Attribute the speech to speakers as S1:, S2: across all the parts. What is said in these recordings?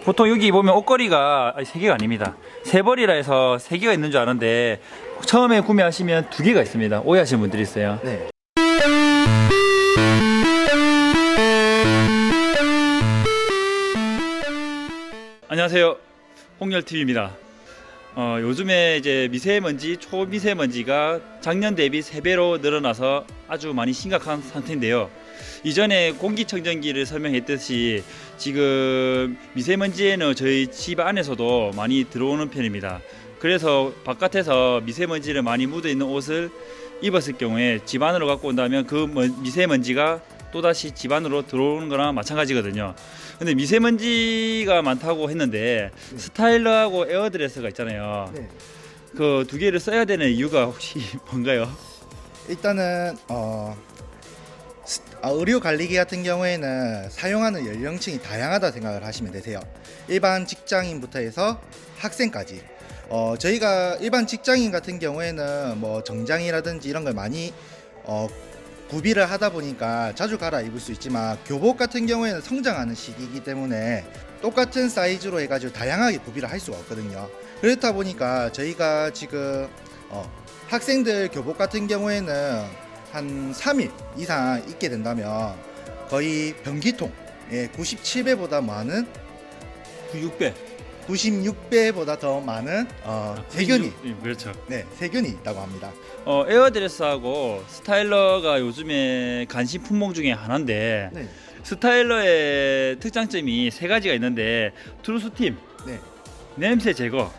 S1: 보통 여기 보면 옷걸이가 3개가 아닙니다. 3벌이라 해서 3개가 있는 줄 아는데 처음에 구매하시면 2개가 있습니다. 오해하시는 분들이 있어요.
S2: 네.
S1: 안녕하세요, 홍열TV입니다. 요즘에 이제 미세먼지, 초미세먼지가 작년 대비 3배로 늘어나서 아주 많이 심각한 상태인데요. 이전에 공기청정기를 설명했듯이 지금 미세먼지에는 저희 집 안에서도 많이 들어오는 편입니다. 그래서 바깥에서 미세먼지를 많이 묻어 있는 옷을 입었을 경우에 집 안으로 갖고 온다면 그 미세먼지가 또다시 집 안으로 들어오는 거랑 마찬가지거든요. 근데 미세먼지가 많다고 했는데 스타일러하고 에어드레스가 있잖아요.
S2: 네.
S1: 그 2개를 써야 되는 이유가 혹시 뭔가요?
S2: 일단은 의료 관리기 같은 경우에는 사용하는 연령층이 다양하다 생각을 하시면 되세요. 일반 직장인부터 해서 학생까지. 저희가 일반 직장인 같은 경우에는 뭐 정장이라든지 이런 걸 많이 구비를 하다 보니까 자주 갈아입을 수 있지만 교복 같은 경우에는 성장하는 시기이기 때문에 똑같은 사이즈로 해가지고 다양하게 구비를 할 수가 없거든요. 그렇다 보니까 저희가 지금 학생들 교복 같은 경우에는 한 3일 이상 입게 된다면 거의 변기통 97배보다 많은
S1: 6배.
S2: 96배보다 더 많은 세균이
S1: 그렇죠.
S2: 세균이 있다고 합니다.
S1: 에어드레스하고 스타일러가 요즘에 간신 품목 중에 하나인데
S2: 네.
S1: 스타일러의 특장점이 3가지가 있는데 트루스팀,
S2: 네.
S1: 냄새 제거,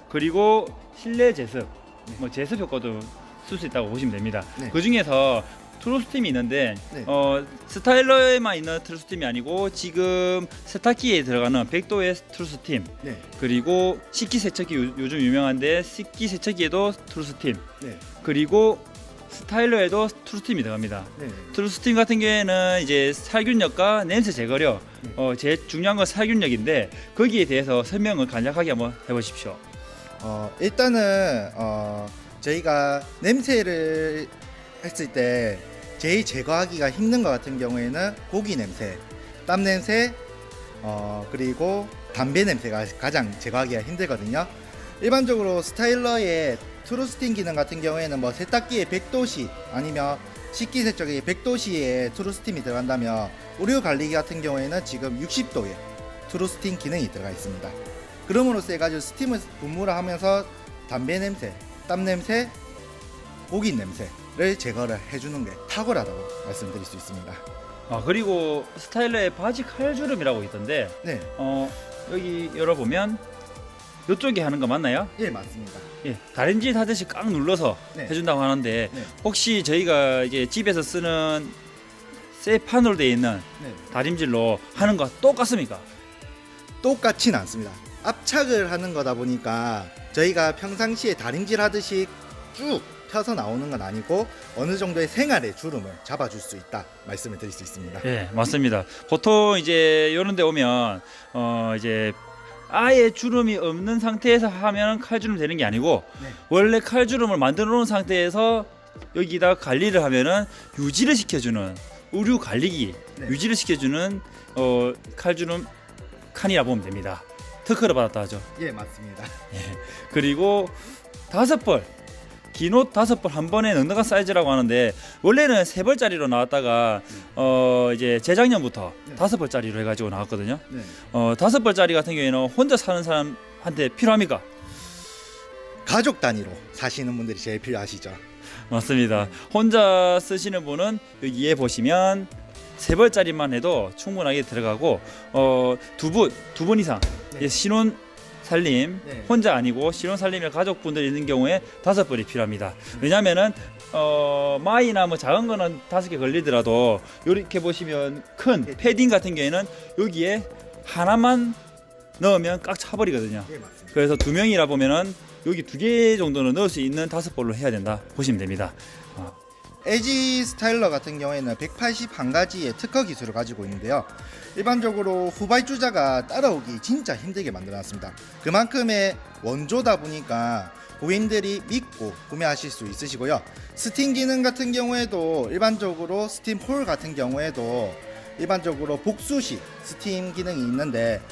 S1: 그리고 실내 제습, 뭐 제습 효과도 쓸 수 있다고 보시면 됩니다.
S2: 네.
S1: 그 중에서 트루스팀이 있는데
S2: 네.
S1: 스타일러에만 있는 트루스팀이 아니고 지금 세탁기에 들어가는 100도의 트루스팀,
S2: 네.
S1: 그리고 식기세척기 요즘 유명한데 식기세척기에도 트루스팀,
S2: 네.
S1: 그리고 스타일러에도 트루스팀이 들어갑니다.
S2: 네.
S1: 트루스팀 같은 경우에는 이제 살균력과 냄새 제거력, 제일 중요한 건 살균력인데 거기에 대해서 설명을 간략하게 한번 해보십시오.
S2: 일단은 저희가 냄새를 했을 때 제일 제거하기가 힘든 것 같은 경우에는 고기 냄새, 땀 냄새, 그리고 담배 냄새가 가장 제거하기가 힘들거든요. 일반적으로 스타일러의 트루스팅 기능 같은 경우에는 뭐 세탁기에 100도씨 아니면 식기세척기에 100도씨에 트루스팀이 들어간다면 의료 관리기 같은 경우에는 지금 60도에 트루스팅 기능이 들어가 있습니다. 그럼으로써 해가지고 스팀을 분무를 하면서 담배 냄새, 땀 냄새, 고기 냄새를 제거를 해주는 게 탁월하다고 말씀드릴 수 있습니다.
S1: 그리고 스타일러의 바지 칼주름이라고 있던데
S2: 네,
S1: 여기 열어보면 이쪽에 하는 거 맞나요?
S2: 예 맞습니다.
S1: 예, 다림질 하듯이 꽉 눌러서
S2: 네.
S1: 해준다고 하는데
S2: 네.
S1: 혹시 저희가 이제 집에서 쓰는 쇠판으로 되어 있는
S2: 네.
S1: 다림질로 하는 거 똑같습니까?
S2: 똑같진 않습니다. 압착을 하는 거다 보니까 저희가 평상시에 다림질 하듯이 쭉 펴서 나오는 건 아니고 어느 정도의 생활의 주름을 잡아줄 수 있다 말씀을 드릴 수 있습니다.
S1: 예, 맞습니다. 보통 이제 이런 데 오면 이제 아예 주름이 없는 상태에서 하면 칼주름 되는 게 아니고
S2: 네.
S1: 원래 칼주름을 만들어 놓은 상태에서 여기다 관리를 하면은 유지를 시켜주는 의류 관리기,
S2: 네.
S1: 유지를 시켜주는 칼주름 칸이라 보면 됩니다. 특허를 받았다 하죠.
S2: 예 맞습니다.
S1: 그리고 5벌, 긴 옷 5벌 한 번에 넉넉한 사이즈라고 하는데 원래는 3벌짜리로 나왔다가 이제 재작년부터
S2: 네.
S1: 5벌짜리로 해가지고 나왔거든요.
S2: 네.
S1: 5벌짜리 같은 경우에는 혼자 사는 사람한테 필요합니까?
S2: 가족 단위로 사시는 분들이 제일 필요하시죠.
S1: 맞습니다. 혼자 쓰시는 분은 여기에 보시면 3벌짜리만 해도 충분하게 들어가고 두 분 이상
S2: 네.
S1: 신혼 살림,
S2: 네.
S1: 혼자 아니고 신혼 살림에 가족분들이 있는 경우에 5벌이 필요합니다. 왜냐면은 마이나 뭐 작은 거는 5개 걸리더라도 이렇게 보시면 큰 패딩 같은 경우에는 여기에 하나만 넣으면 꽉 차버리거든요.
S2: 예 맞습니다.
S1: 그래서 2명이라 보면은 여기 2개 정도는 넣을 수 있는 5벌로 해야 된다 보시면 됩니다.
S2: 에지 스타일러 같은 경우에는 181가지의 특허 기술을 가지고 있는데요. 일반적으로 후발주자가 따라오기 진짜 힘들게 만들어놨습니다. 그만큼의 원조다 보니까 고객님들이 믿고 구매하실 수 있으시고요. 스팀 기능 같은 경우에도 일반적으로 스팀 폴 같은 경우에도 일반적으로 복수식 스팀 기능이 있는데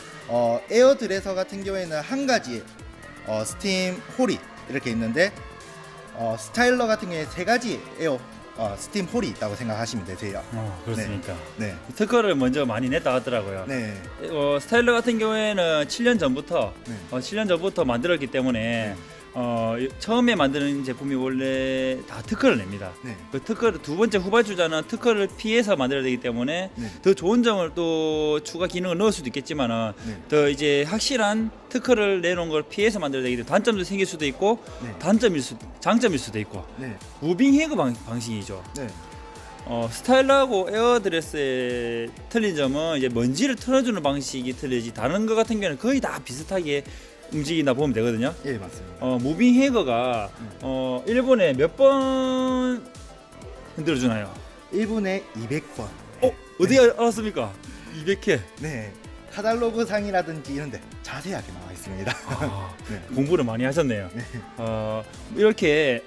S2: 에어 드레서 같은 경우에는 한 가지 스팀 홀이 이렇게 있는데 스타일러 같은 경우에 세 가지 에어 스팀 홀이 있다고 생각하시면 되세요.
S1: 그렇습니까?
S2: 네.
S1: 특허를 먼저 많이 냈다 하더라고요.
S2: 네.
S1: 스타일러 같은 경우에는 7년 전부터
S2: 네.
S1: 7년 전부터 만들었기 때문에 처음에 만드는 제품이 원래 다 특허를 냅니다.
S2: 네.
S1: 그 특허를 두 번째 후발주자는 특허를 피해서 만들어야 되기 때문에
S2: 네.
S1: 더 좋은 점을 또 추가 기능을 넣을 수도 있겠지만은
S2: 네.
S1: 더 이제 확실한 특허를 내놓은 걸 피해서 만들어야 되기 때문에 단점도 생길 수도 있고
S2: 네.
S1: 장점일 수도 있고
S2: 네.
S1: 무빙 해그 방식이죠.
S2: 네.
S1: 스타일러하고 에어드레스의 틀린 점은 이제 먼지를 털어주는 방식이 틀리지 다른 거 같은 경우는 거의 다 비슷하게 움직인다 보면 되거든요.
S2: 예, 맞습니다.
S1: 무빙 해거가 1분에 몇 번 흔들어 주나요?
S2: 1분에 200번.
S1: 어디가 알았습니까? 200회.
S2: 네. 카탈로그 상이라든지 이런데 자세하게 나와 있습니다. 네.
S1: 공부를 많이 하셨네요.
S2: 네.
S1: 이렇게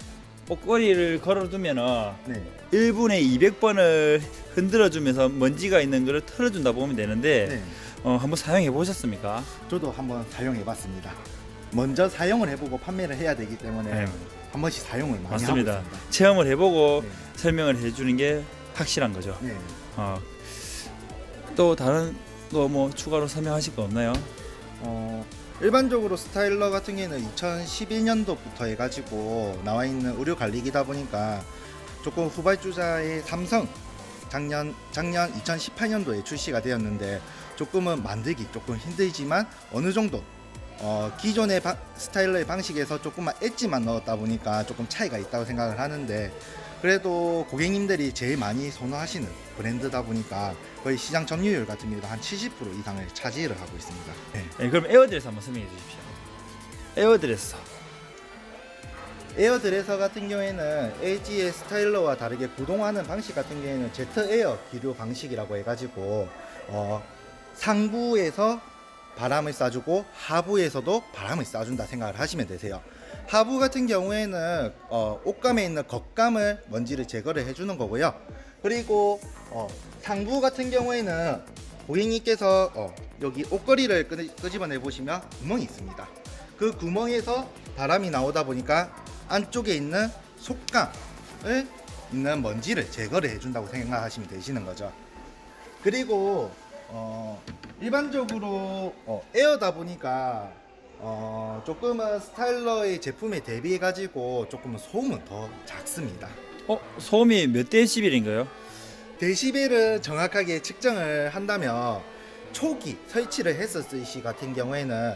S1: 옷걸이를 걸어두면은
S2: 네.
S1: 1분에 200번을 흔들어주면서 먼지가 있는 거를 털어준다 보면 되는데
S2: 네.
S1: 한번 사용해 보셨습니까?
S2: 저도 한번 사용해 봤습니다. 먼저 사용을 해보고 판매를 해야 되기 때문에
S1: 네.
S2: 한 번씩 사용을 많이
S1: 맞습니다.
S2: 하고 있습니다.
S1: 체험을 해보고
S2: 네.
S1: 설명을 해주는 게 확실한 거죠.
S2: 네.
S1: 또 다른 거 뭐 추가로 설명하실 거 없나요?
S2: 일반적으로 스타일러 같은 경우에는 2011년도부터 해가지고 나와 있는 의류 관리기다 보니까 조금 후발주자의 삼성 작년 2018년도에 출시가 되었는데 조금은 만들기 조금 힘들지만 어느 정도 기존의 스타일러의 방식에서 조금만 엣지만 넣었다 보니까 조금 차이가 있다고 생각을 하는데 그래도 고객님들이 제일 많이 선호하시는 브랜드다 보니까 거의 시장 점유율 같은 경우도 한 70% 이상을 차지를 하고 있습니다. 네.
S1: 네, 그럼 에어드레스 한번 설명해 주십시오. 에어드레스.
S2: 에어드레서 같은 경우에는 LG의 스타일러와 다르게 구동하는 방식 같은 경우에는 제트 에어 기류 방식이라고 해가지고 상부에서 바람을 쏴주고 하부에서도 바람을 쏴준다 생각을 하시면 되세요. 하부 같은 경우에는 옷감에 있는 겉감을 먼지를 제거를 해주는 거고요. 그리고 상부 같은 경우에는 고객님께서 여기 옷걸이를 끄집어내 보시면 구멍이 있습니다. 그 구멍에서 바람이 나오다 보니까 안쪽에 있는 속감을 있는 먼지를 제거를 해준다고 생각하시면 되시는 거죠. 그리고 일반적으로 에어다 보니까 조금은 스타일러의 제품에 대비해 가지고 조금은 소음은 더 작습니다.
S1: 소음이 몇 데시벨인가요?
S2: 데시벨은 정확하게 측정을 한다면 초기 설치를 했었을 시 같은 경우에는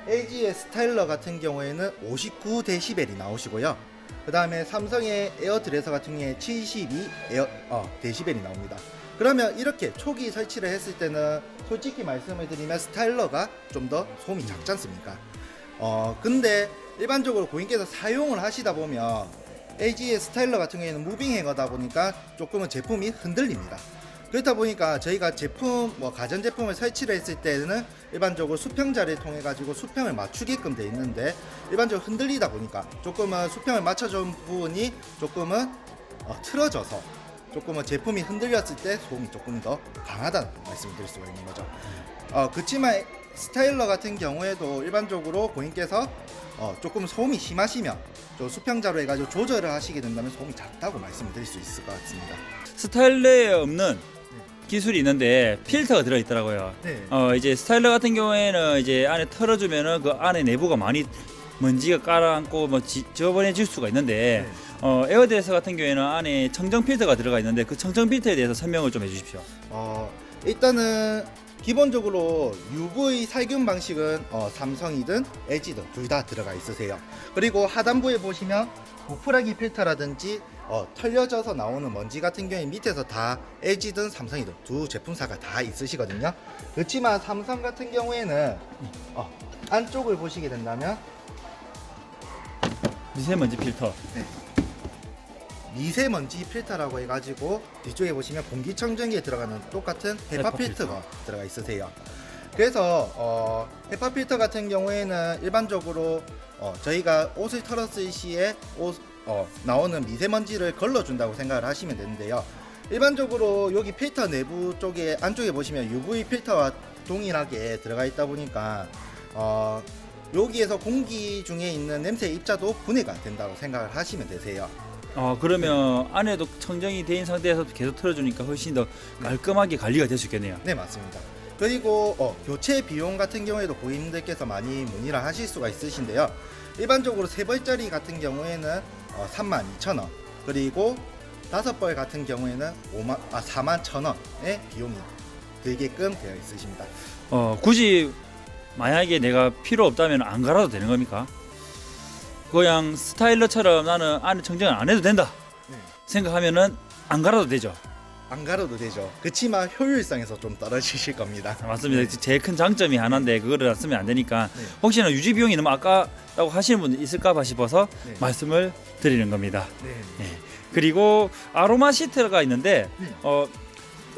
S2: LG의 스타일러 같은 경우에는 59데시벨이 나오시고요. 그 다음에 삼성의 에어드레서 같은 경우에 72 데시벨이 나옵니다. 그러면 이렇게 초기 설치를 했을 때는 솔직히 말씀을 드리면 스타일러가 좀 더 소음이 작지 않습니까? 근데 일반적으로 고객님께서 사용을 하시다 보면 LG의 스타일러 같은 경우에는 무빙 행어다 보니까 조금은 제품이 흔들립니다. 그렇다 보니까 저희가 제품 가전제품을 설치를 했을 때는 일반적으로 수평자를 통해 가지고 수평을 맞추게끔 돼 있는데 일반적으로 흔들리다 보니까 조금은 수평을 맞춰준 부분이 조금은 틀어져서 조금은 제품이 흔들렸을 때 소음이 조금 더 강하다는 말씀을 드릴 수가 있는 거죠. 그렇지만 스타일러 같은 경우에도 일반적으로 고객님께서 조금 소음이 심하시면 수평자로 해가지고 조절을 하시게 된다면 소음이 작다고 말씀을 드릴 수 있을 것 같습니다.
S1: 스타일러에 없는 기술이 있는데 필터가 들어 있더라고요.
S2: 네.
S1: 이제 스타일러 같은 경우에는 이제 안에 털어주면은 그 안에 내부가 많이 먼지가 깔아앉고 지저분해질 수가 있는데 에어드레서 같은 경우에는 안에 청정 필터가 들어가 있는데 그 청정 필터에 대해서 설명을 좀 해주십시오.
S2: 일단은 기본적으로 UV 살균 방식은 삼성이든 LG든 둘 다 들어가 있으세요. 그리고 하단부에 보시면 고프라기 필터라든지 털려져서 나오는 먼지 같은 경우에 밑에서 다 LG든 삼성이든 두 제품사가 다 있으시거든요. 그렇지만 삼성 같은 경우에는 안쪽을 보시게 된다면
S1: 미세먼지 필터.
S2: 네. 미세먼지 필터라고 해가지고 뒤쪽에 보시면 공기청정기에 들어가는 똑같은 헤파 필터가 들어가 있으세요. 그래서 헤파 필터 같은 경우에는 일반적으로 저희가 옷을 털었을 시에 나오는 미세먼지를 걸러준다고 생각을 하시면 되는데요. 일반적으로 여기 필터 내부 쪽에 안쪽에 보시면 UV 필터와 동일하게 들어가 있다 보니까 여기에서 공기 중에 있는 냄새 입자도 분해가 된다고 생각을 하시면 되세요.
S1: 그러면 안에도 청정이 된 상태에서 계속 틀어주니까 훨씬 더 깔끔하게 관리가 될 수 있겠네요.
S2: 네, 맞습니다. 그리고 교체 비용 같은 경우에도 고객님들께서 많이 문의를 하실 수가 있으신데요. 일반적으로 3벌짜리 같은 경우에는 32,000원, 그리고 5벌 같은 경우에는 41,000원의 비용이 들게끔 되어 있으십니다.
S1: 굳이 만약에 내가 필요 없다면 안 갈아도 되는 겁니까? 그냥 스타일러처럼 나는 안에 청정을 안 해도 된다
S2: 네.
S1: 생각하면은 안 갈아도 되죠.
S2: 안 갈아도 되죠. 그치만 효율성에서 좀 떨어지실 겁니다.
S1: 맞습니다. 제일 큰 장점이 하나인데 그거를 쓰면 안 되니까
S2: 네.
S1: 혹시나 유지 비용이 너무 아깝다고 하시는 분들 있을까 봐 싶어서
S2: 네.
S1: 말씀을 드리는 겁니다.
S2: 네.
S1: 네. 그리고 아로마 시트가 있는데
S2: 네.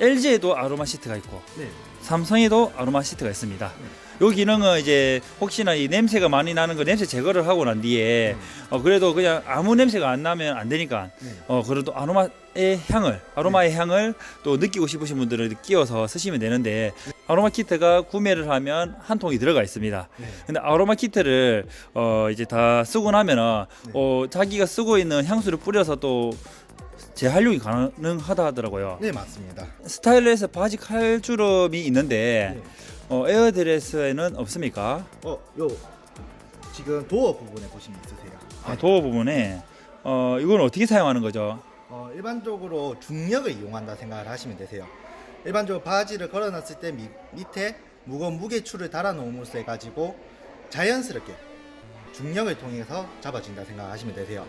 S1: LG에도 아로마 시트가 있고
S2: 네.
S1: 삼성에도 아로마 시트가 있습니다. 요 기능은 이제 혹시나 이 냄새가 많이 나는 거 냄새 제거를 하고 난 뒤에 그래도 그냥 아무 냄새가 안 나면 안 되니까
S2: 네.
S1: 그래도 아로마의 향을 또 느끼고 싶으신 분들은 끼워서 쓰시면 되는데 아로마 키트가 구매를 하면 한 통이 들어가 있습니다.
S2: 네.
S1: 근데 아로마 키트를 이제 다 쓰고 나면은 자기가 쓰고 있는 향수를 뿌려서 또 재활용이 가능하다 하더라고요.
S2: 네, 맞습니다.
S1: 스타일러에서 바지 칼주름이 있는데
S2: 네.
S1: 에어드레스에는 없습니까?
S2: 요 지금 도어 부분에 보시면 있으세요.
S1: 도어 부분에 이건 어떻게 사용하는 거죠?
S2: 일반적으로 중력을 이용한다 생각을 하시면 되세요. 일반적으로 바지를 걸어놨을 때 밑에 무거운 무게추를 달아놓음으로써 해가지고 자연스럽게 중력을 통해서 잡아준다 생각하시면 되세요.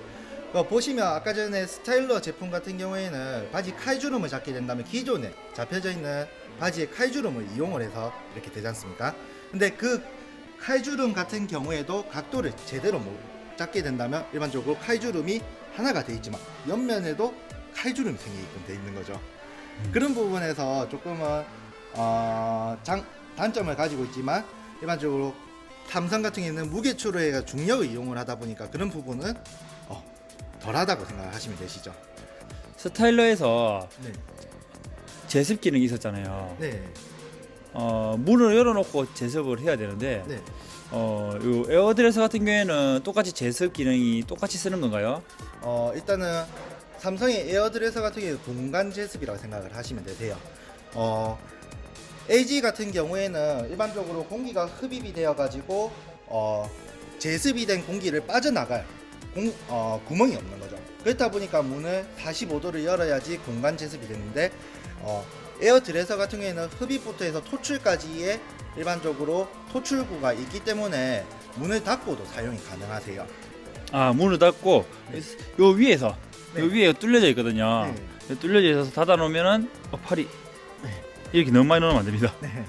S2: 보시면 아까 전에 스타일러 제품 같은 경우에는 바지 칼주름을 잡게 된다면 기존에 잡혀져 있는 바지의 칼주름을 이용을 해서 이렇게 되지 않습니까? 근데 그 칼주름 같은 경우에도 각도를 제대로 못 잡게 된다면 일반적으로 칼주름이 하나가 돼 있지만 옆면에도 칼주름이 생기게끔 돼 있는 거죠. 그런 부분에서 조금은 단점을 가지고 있지만 일반적으로 삼성 같은 경우에는 무게추로 해가 중력을 이용을 하다 보니까 그런 부분은 덜하다고 생각을 하시면 되시죠.
S1: 스타일러에서
S2: 네.
S1: 제습 기능이 있었잖아요.
S2: 네.
S1: 문을 열어놓고 제습을 해야 되는데
S2: 네.
S1: 요 에어드레스 같은 경우에는 똑같이 제습 기능이 똑같이 쓰는 건가요?
S2: 일단은 삼성의 에어드레서 같은 경우에 공간 제습이라고 생각을 하시면 되세요. LG 같은 경우에는 일반적으로 공기가 흡입이 되어 가지고 제습이 된 공기를 빠져나갈 구멍이 없는 거죠. 그렇다 보니까 문을 45도를 열어야지 공간 제습이 되는데 에어드레서 같은 경우에는 흡입부터 해서 토출까지의 일반적으로 토출구가 있기 때문에 문을 닫고도 사용이 가능하세요.
S1: 문을 닫고 요 위에서
S2: 네.
S1: 요 위에 뚫려져 있거든요.
S2: 네.
S1: 뚫려져 있어서 닫아 놓으면은 팔이 이렇게 너무 많이 넣으면 안 됩니다.
S2: 네.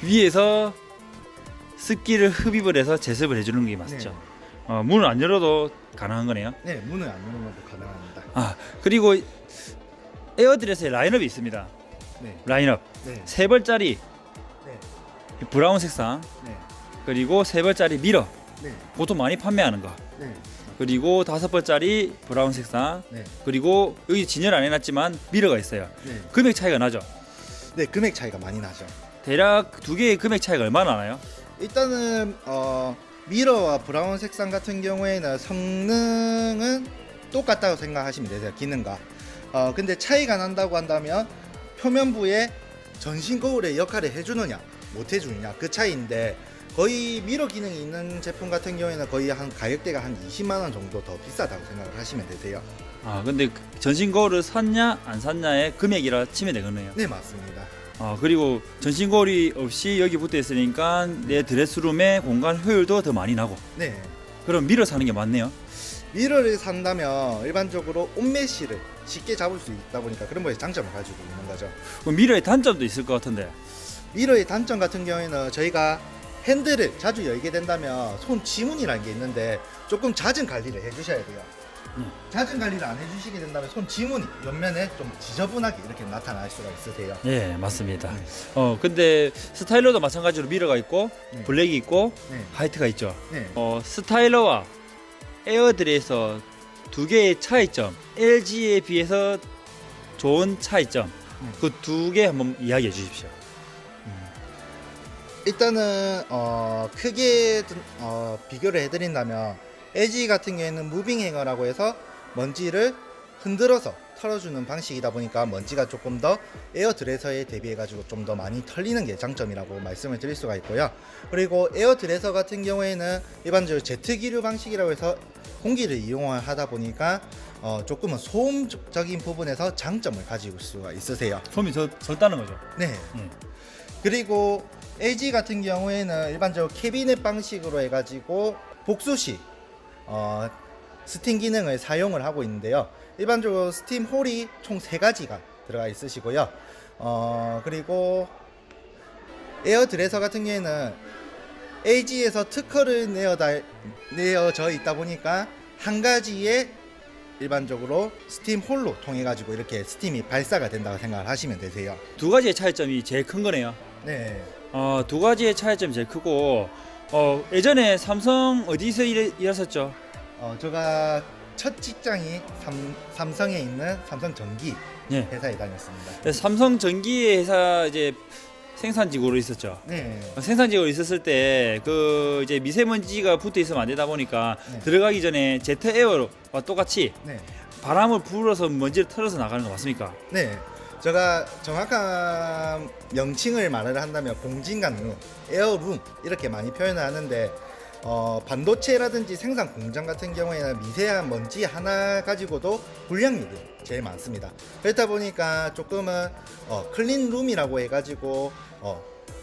S1: 위에서 습기를 흡입을 해서 제습을 해주는 게 맞죠. 문을 안 열어도 가능한 거네요.
S2: 네, 문을 안 열는 것도 가능합니다.
S1: 그리고 에어드레스에 라인업이 있습니다.
S2: 네.
S1: 라인업
S2: 네.
S1: 3벌짜리
S2: 네.
S1: 브라운 색상,
S2: 네.
S1: 그리고 3벌짜리 미러,
S2: 네.
S1: 보통 많이 판매하는 거,
S2: 네.
S1: 그리고 5벌짜리 브라운 색상,
S2: 네.
S1: 그리고 여기 진열 안 해놨지만 미러가 있어요.
S2: 네.
S1: 금액 차이가 나죠.
S2: 네, 금액 차이가 많이 나죠.
S1: 대략 두 개의 금액 차이가 얼마나 나요?
S2: 일단은 미러와 브라운 색상 같은 경우에는 성능은 똑같다고 생각하시면 되세요. 기능과. 근데 차이가 난다고 한다면 표면부에 전신 거울의 역할을 해주느냐 못 해주느냐 그 차이인데, 거의 미러 기능이 있는 제품 같은 경우에는 거의 한 가격대가 한 20만 원 정도 더 비싸다고 생각을 하시면 되세요.
S1: 근데 전신 거울을 샀냐 안 샀냐의 금액이라 치면 되겠네요.
S2: 네, 맞습니다.
S1: 그리고 전신 거울이 없이 여기 붙어 있으니까 내 드레스룸의 공간 효율도 더 많이 나고.
S2: 네.
S1: 그럼 미러 사는 게 맞네요.
S2: 미러를 산다면 일반적으로 옷메시를 쉽게 잡을 수 있다 보니까 그런 거에 장점을 가지고 있는 거죠.
S1: 그럼 미러의 단점도 있을 것 같은데.
S2: 미러의 단점 같은 경우에는 저희가 핸들을 자주 열게 된다면 손 지문이라는 게 있는데 조금 잦은 관리를 해주셔야 돼요. 잦은 관리를 안 해주시게 된다면 손 지문이 옆면에 좀 지저분하게 이렇게 나타날 수가 있으세요.
S1: 예, 맞습니다. 근데 스타일러도 마찬가지로 미러가 있고
S2: 네.
S1: 블랙이 있고
S2: 네.
S1: 화이트가 있죠.
S2: 네.
S1: 스타일러와 에어드레서 두 개의 차이점, LG에 비해서 좋은 차이점 그 두 개 한번 이야기해 주십시오.
S2: 일단은 크게 비교를 해드린다면 LG 같은 경우에는 무빙 행어라고 해서 먼지를 흔들어서 털어주는 방식이다 보니까 먼지가 조금 더 에어드레서에 대비해 가지고 좀 더 많이 털리는 게 장점이라고 말씀을 드릴 수가 있고요. 그리고 에어드레서 같은 경우에는 일반적으로 제트 기류 방식이라고 해서 공기를 이용하다 보니까 조금은 소음적인 부분에서 장점을 가지고 수가 있으세요.
S1: 소음이 적다는 거죠.
S2: 네. 그리고 LG 같은 경우에는 일반적으로 캐비넷 방식으로 해가지고 복수식 스팀 기능을 사용을 하고 있는데요. 일반적으로 스팀 홀이 총 3가지가 들어가 있으시고요. 그리고 에어드레서 같은 경우에는 LG에서 특허를 내어져 있다 보니까 한 가지의 일반적으로 스팀 홀로 통해 가지고 이렇게 스팀이 발사가 된다고 생각을 하시면 되세요.
S1: 두 가지의 차이점이 제일 큰 거네요.
S2: 네.
S1: 두 가지의 차이점이 제일 크고 예전에 삼성 어디서 일하셨죠?
S2: 제가 첫 직장이 삼성에 있는 삼성전기
S1: 예.
S2: 회사에 다녔습니다.
S1: 삼성전기 회사 이제 생산직으로 있었죠.
S2: 네.
S1: 생산직으로 있었을 때 그 이제 미세먼지가 붙어 있으면 안 되다 보니까
S2: 네.
S1: 들어가기 전에 제트 에어와 똑같이
S2: 네.
S1: 바람을 불어서 먼지를 털어서 나가는 거 맞습니까?
S2: 네. 제가 정확한 명칭을 말을 한다면 공진간룸, 에어룸 이렇게 많이 표현을 하는데 반도체라든지 생산 공장 같은 경우에는 미세한 먼지 하나 가지고도 불량률이 제일 많습니다. 그렇다 보니까 조금은 클린룸이라고 해가지고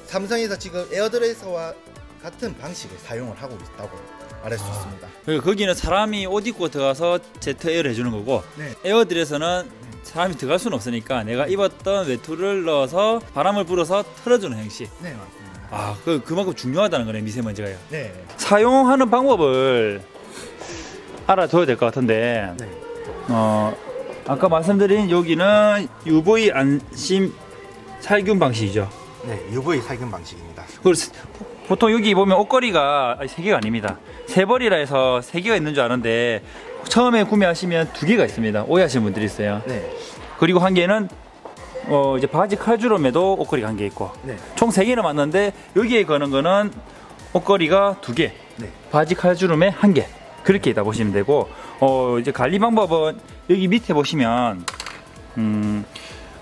S2: 삼성에서 지금 에어드레서와 같은 방식을 사용을 하고 있다고 말할 수 있습니다.
S1: 그리고 거기는 사람이 옷 입고 들어가서 제트 에어를 해주는 거고
S2: 네.
S1: 에어드레서는 사람이 들어갈 수는 없으니까 내가 입었던 외투를 넣어서 바람을 불어서 털어주는 형식.
S2: 네, 맞습니다.
S1: 그만큼 중요하다는 거네, 미세먼지가요.
S2: 네.
S1: 사용하는 방법을 알아둬야 될 것 같은데
S2: 네.
S1: 아까 말씀드린 여기는 UV 안심 살균 방식이죠.
S2: 네, UV 살균 방식입니다.
S1: 그리고 보통 여기 보면 옷걸이가 3개가 아닙니다. 3벌이라 해서 3개가 있는 줄 아는데 처음에 구매하시면 2개가 있습니다. 오해하시는 분들이 있어요.
S2: 네.
S1: 그리고 한 개는 이제 바지 칼주름에도 옷걸이가 1개 있고
S2: 네.
S1: 총 3개나 맞는데 여기에 거는 거는 옷걸이가 2개,
S2: 네.
S1: 바지 칼주름에 1개 그렇게 있다 보시면 되고 이제 관리 방법은 여기 밑에 보시면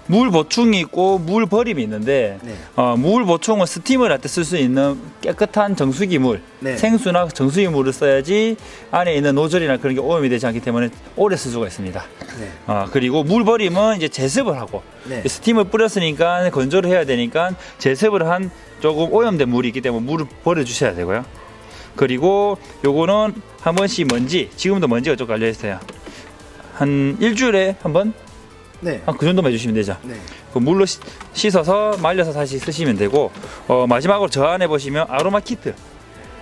S1: 물 보충이 있고 물 버림이 있는데
S2: 네.
S1: 물 보충은 스팀을 할 때 쓸 수 있는 깨끗한 정수기 물,
S2: 네.
S1: 생수나 정수기 물을 써야지 안에 있는 노즐이나 그런 게 오염이 되지 않기 때문에 오래 쓸 수가 있습니다.
S2: 네.
S1: 그리고 물 버림은 이제 제습을 하고
S2: 네.
S1: 스팀을 뿌렸으니까 건조를 해야 되니까 제습을 한 조금 오염된 물이 있기 때문에 물을 버려 주셔야 되고요. 그리고 요거는 한 번씩 먼지, 지금도 먼지가 좀 깔려 있어요. 한 일주일에 한 번?
S2: 네.
S1: 그 정도만 해주시면 되죠.
S2: 네.
S1: 그 물로 씻어서 말려서 다시 쓰시면 되고 마지막으로 저 안에 보시면 아로마 키트,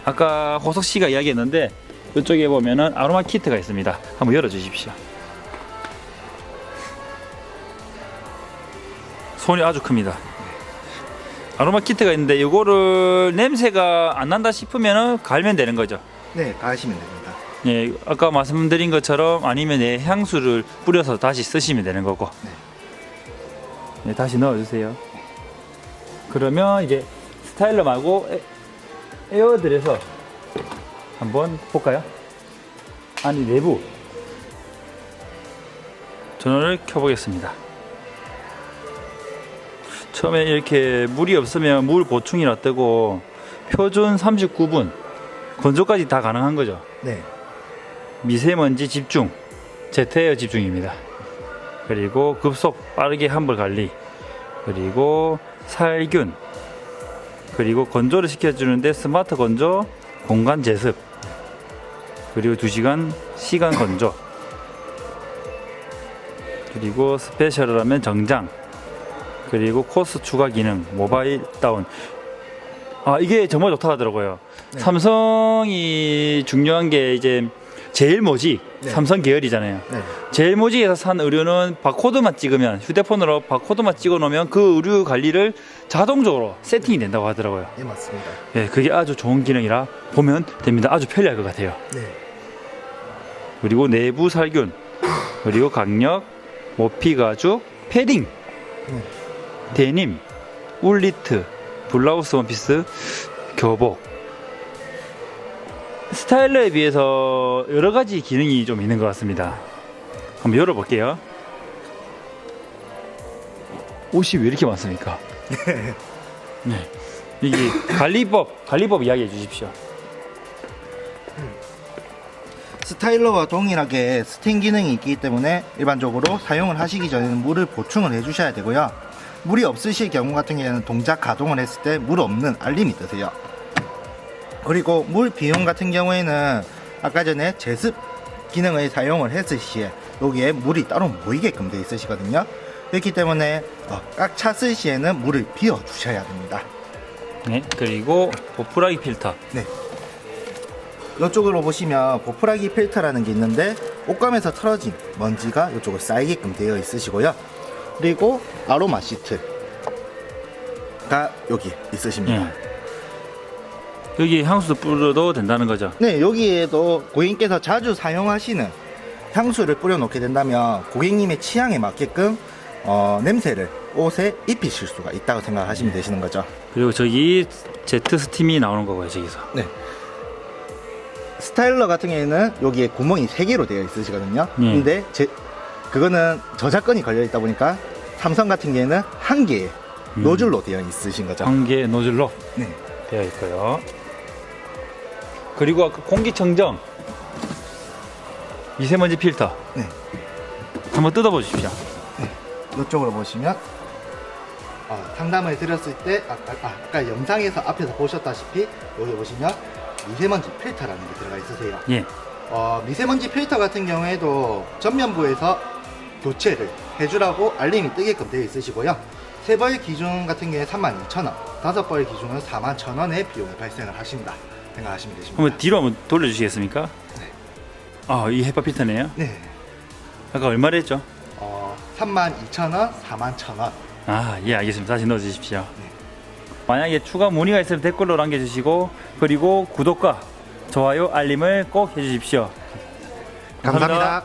S1: 아까 호석 씨가 이야기했는데 이쪽에 보면은 아로마 키트가 있습니다. 한번 열어 주십시오. 손이 아주 큽니다. 아로마 키트가 있는데 이거를 냄새가 안 난다 싶으면은 갈면 되는 거죠.
S2: 네, 다 하시면 됩니다.
S1: 예, 아까 말씀드린 것처럼 아니면 향수를 뿌려서 다시 쓰시면 되는 거고. 네, 다시 넣어주세요. 그러면 이제 스타일러 말고 에어드레서 한번 볼까요? 아니, 내부 전원을 켜보겠습니다. 처음에 이렇게 물이 없으면 물 보충이나 뜨고 표준 39분 건조까지 다 가능한 거죠.
S2: 네.
S1: 미세먼지 집중, 제트에어 집중입니다. 그리고 급속 빠르게 환불 관리, 그리고 살균, 그리고 건조를 시켜주는데 스마트 건조, 공간 제습, 그리고 2시간 시간 건조, 그리고 스페셜하면 정장, 그리고 코스 추가 기능, 모바일 다운. 이게 정말 좋다 하더라고요.
S2: 네.
S1: 삼성이 중요한 게 이제 제일모직,
S2: 네.
S1: 삼성 계열이잖아요.
S2: 네.
S1: 제일모직에서 산 의류는 바코드만 찍으면, 휴대폰으로 바코드만 찍어 놓으면 그 의류 관리를 자동적으로 세팅이 된다고 하더라고요.
S2: 네, 맞습니다.
S1: 예, 그게 아주 좋은 기능이라 보면 됩니다. 아주 편리할 것 같아요.
S2: 네.
S1: 그리고 내부 살균, 그리고 강력, 모피 가죽, 패딩, 데님, 울리트, 블라우스 원피스, 교복. 스타일러에 비해서 여러 가지 기능이 좀 있는 것 같습니다. 한번 열어볼게요. 옷이 왜 이렇게 많습니까? 네. 이게 관리법 이야기해 주십시오.
S2: 스타일러와 동일하게 스팀 기능이 있기 때문에 일반적으로 사용을 하시기 전에는 물을 보충을 해주셔야 되고요. 물이 없으실 경우 같은 경우에는 동작 가동을 했을 때 물 없는 알림이 뜨세요. 그리고 물 비용 같은 경우에는 아까 전에 제습 기능을 사용을 했을 시에 여기에 물이 따로 모이게끔 되어 있으시거든요. 그렇기 때문에 꽉 찼을 시에는 물을 비워 주셔야 됩니다.
S1: 네. 그리고 보풀하기 필터.
S2: 네. 이쪽으로 보시면 보풀하기 필터라는 게 있는데 옷감에서 털어진 먼지가 이쪽으로 쌓이게끔 되어 있으시고요. 그리고 아로마 시트가 여기 있으십니다.
S1: 네. 여기 향수 뿌려도 된다는 거죠?
S2: 네, 여기에도 고객님께서 자주 사용하시는 향수를 뿌려 놓게 된다면 고객님의 취향에 맞게끔 냄새를 옷에 입히실 수가 있다고 생각하시면 되시는 거죠.
S1: 그리고 저기 제트 스팀이 나오는 거고요, 저기서.
S2: 네. 스타일러 같은 경우에는 여기에 구멍이 3개로 되어 있으시거든요. 근데 그거는 저작권이 걸려 있다 보니까 삼성 같은 경우에는 1개의 노즐로 되어 있으신 거죠.
S1: 1개 노즐로
S2: 네.
S1: 되어 있고요. 그리고 아까 공기청정 미세먼지 필터.
S2: 네.
S1: 한번 뜯어보십시오.
S2: 이쪽으로 보시면 상담을 드렸을 때 아까 영상에서 앞에서 보셨다시피 여기 보시면 미세먼지 필터라는 게 들어가 있으세요.
S1: 예.
S2: 미세먼지 필터 같은 경우에도 전면부에서 교체를 해주라고 알림이 뜨게끔 되어 있으시고요. 3벌 기준 같은 경우에 32,000원, 5벌 기준은 41,000원의 비용이 발생을 하신다 생각하시면 되십니다.
S1: 한번 뒤로 한번 돌려주시겠습니까? 네. 이 헤파 필터네요.
S2: 네.
S1: 아까 얼마를 했죠?
S2: 32,000원, 41,000원.
S1: 예, 알겠습니다. 다시 넣어주십시오. 만약에 추가 문의가 있으면 댓글로 남겨주시고, 그리고 구독과 좋아요, 알림을 꼭 해주십시오.
S2: 감사합니다.